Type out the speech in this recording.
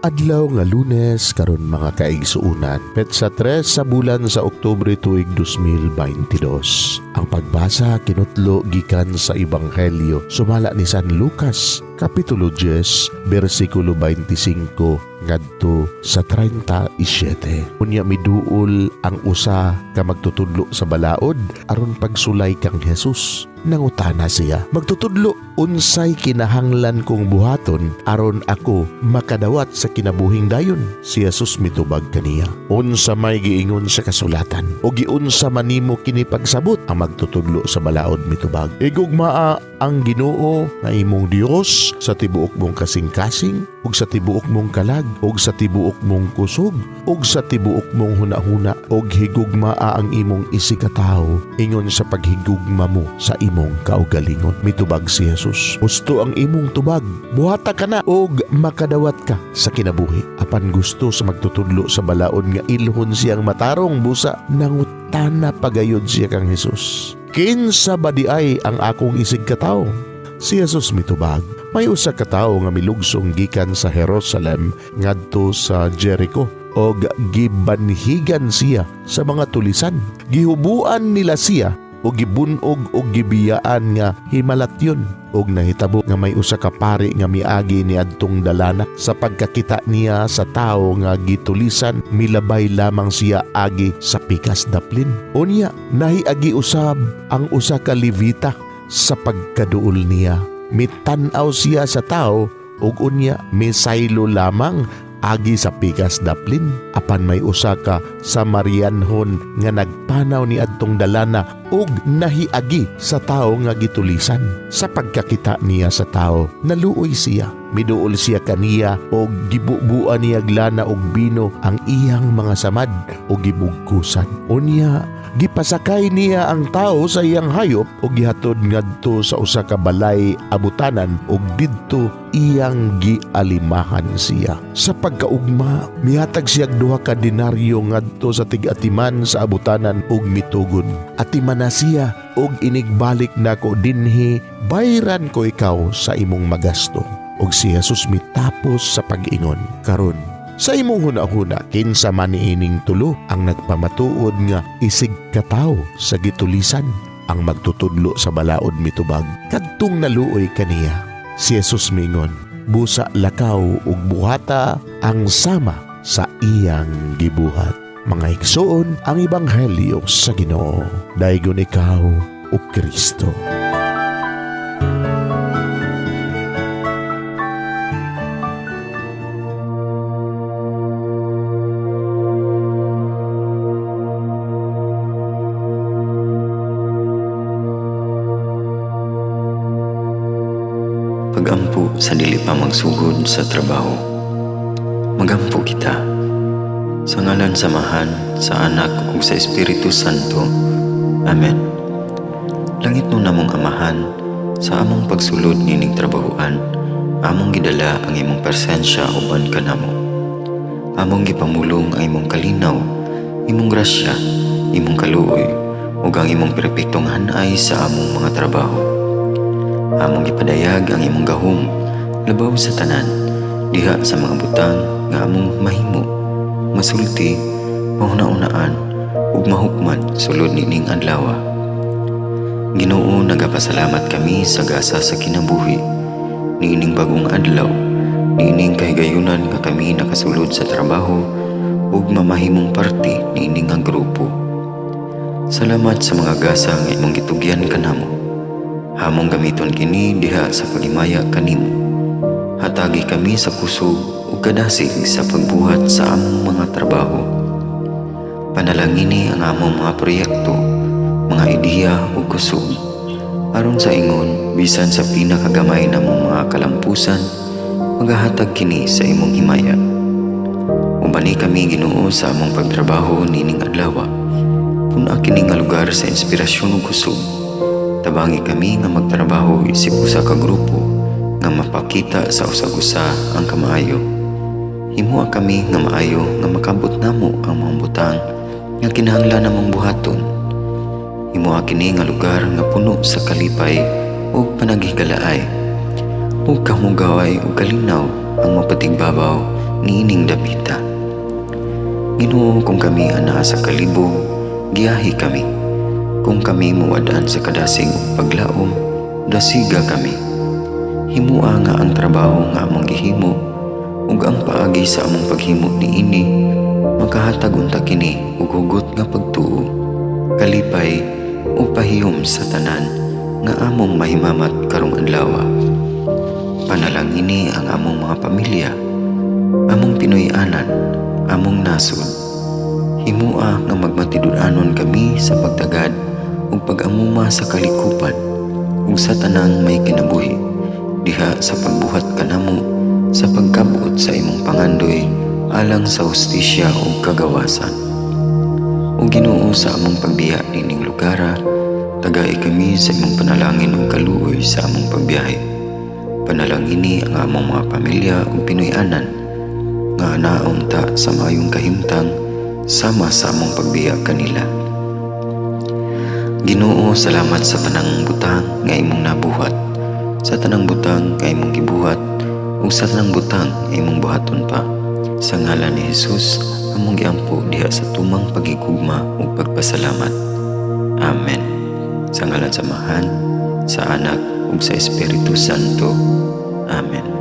Adlaw nga Lunes karon mga kaigsuunan, petsa 3 sa bulan sa Oktubre tuig 2022. Ang pagbasa kinutlo gikan sa Ebanghelyo sumala ni San Lucas, Kapitulo 10, versikulo 25 ngadto sa 37. Unya miduol ang usa ka magtutudlo sa balaod aron pagsulay kang Jesus. Nangutana siya, magtutudlo unsay kinahanglan kong buhaton aron ako makadawat sa kinabuhing dayon? Si Jesus mitubag kaniya, unsa may giingon sa kasulatan o giunsa man nimo kini pagsabot? Ang magtutudlo sa balaod mitubag, igugmaa ang Ginoo nga imong Dios sa tibuok mong kasing-kasing ug sa tibuok mong kalag ug sa tibuok mong kusog ug sa tibuok mong hunahuna ug higugmaa ang imong isikatawo ingon sa paghigugma mo sa imong kaugalingon. Mitubag si Jesus, gusto ang imong tubag, buhata ka na ug makadawat ka sa kinabuhi. Apan gusto sa magtutudlo sa balaod nga ilhon siyang matarong busa, nangutana pagayod siya kang Jesus, kinsa ba di ay ang akong isigkatawo? Si Jesus mitubag, may usa ka tawo nga milugsong gikan sa Jerusalem ngadto sa Jericho og gibanhigan siya sa mga tulisan. Gihubuan nila siya o gibunog o gibiyaan nga himalatyon og nahitabo nga may usa ka pari nga miagi ni adtong dalana. Sa pagkakita niya sa tawo nga gitulisan, milabay lamang siya agi sa pikas daplin. Unya nahiagi usab ang usa ka Levita. Sa pagkaduol niya, mitan-aw siya sa tawo ug unya misaylo lamang agi sa pikas daplin. Apan may usa ka Samarianhon nga nagpanaw ni adtong dalana ug nahiagi sa tawo nga gitulisan. Sa pagkakita niya sa tawo, naluoy siya. Miduol siya kaniya og gibubuan niya glana og bino ang iyang mga samad o gibugkusan. Unya gipasakay niya ang tao sa iyang hayop o gihatod ngadto sa usa ka balay abutanan ug didto iyang gialimahan siya. Sa pagkaugma, mihatag siya duha ka denaryo ngadto sa tig-atiman sa abutanan ug mitugod, atiman na siya ug inigbalik nako dinhi, bayran ko ikaw sa imong magasto. Og si Jesus mitapos sa pag-ingon, karon sa imong hunahuna kinsa man niining tulo ang nagpamatuod nga isig katawo sa gitulisan? Ang magtutudlo sa balaod mitubag, kadtong naluoy kaniya. Si Jesus mingon, busa lakaw ug buhata ang sama sa iyang gibuhat. Mga igsoon, ang Ebanghelyo sa Ginoo. Daygon ikaw o Kristo. Pagampo sa dili pa magsugod sa trabaho. Magampo kita. Sa ngalan samahan, sa Anak ug sa Espiritu Santo. Amen. Langit mo namong Amahan, sa among pagsulod nining trabahoan, among gidala ang imong presensya uban kanamo. Among gipamulong ang imong kalinaw, imong grasya, imong kaluoy, ug ang imong perpektong hanay sa among mga trabaho. Among gipadayag ang imong gahom labaw sa tanan, diha sa mga butang nga among mahimo, masulti, mahuna-unaan ug mahukman sulod nining adlaw. Ginoo, nagapasalamat kami sa gasa sa kinabuhi niining bagong adlaw, niining kahigayunan nga kami nakasulod sa trabaho ug mamahimong parte niining nga grupo. Salamat sa mga gasa nga imong gitugyan kanamo. Hamong gamiton kini diha sa pagimaya kanimo. Hatagi kami sa kusog ug kadasig sa pagbuhat sa among mga trabaho. Panalangini ang among mga proyekto, mga ideya ug kusog, aron sa ingon bisan sa pinakagamay namong mga kalampusan, magahatag kini sa imong himaya. Ubani kami Ginoo sa among pagtrabaho nining adlaw. Puna kini nga lugar sa inspirasyon ug kusog. Tabangi kami nga magtrabaho isip usa ka grupo nga mapakita sa usag-usa ang kamaayo. Himuha kami nga maayo nga makabot namo ang mga butang nga kinahanglan namong buhaton. Himuha kini nga lugar nga puno sa kalipay ug panagihigalaay. Ug kamugaway ug kalinaw ang mapatigbabaw niining dapita. Ginoo, kung kami ana sa kalibog, giyahi kami. Kung kami muwadaan sa kadasing ug paglaom, dasiga kami. Himua nga ang trabaho nga among gihimo, ug ang paagi sa among paghimo niini makahatag unta kini og hugot nga pagtuo, kalipay ug pahiyom sa tanan nga among mahimamat karong adlaw. Panalangini ang among mga pamilya, among Pinoy-anan, among nasod. Himua nga magmatidud-anon kami sa pagtagad ug pag-amuma sa kalikupan ug sa tanang may kinabuhi diha sa pagbuhat kanamo sa pagkabot sa imong pangandoy alang sa hustisya ug kagawasan. O Ginoo, sa among pagbiya nining lugara, tagay kami sa imong panalangin ug kaluoy sa among pagbiyahe. Panalangini ang among mga pamilya ug Pinoy-anan nga anaon ta sa maayong kahimtang sama sa among pagbiya kanila. Ginoo, salamat sa tanang butang nga imong nabuhat, sa tanang butang nga imong gibuhat ug sa tanang butang nga imong buhaton pa. Sa ngalan ni Jesus, among giampo diha sa tumang pagigugma ug pagpasalamat. Amen. Sa ngalan sa Amahan, sa Anak ug sa Espiritu Santo. Amen.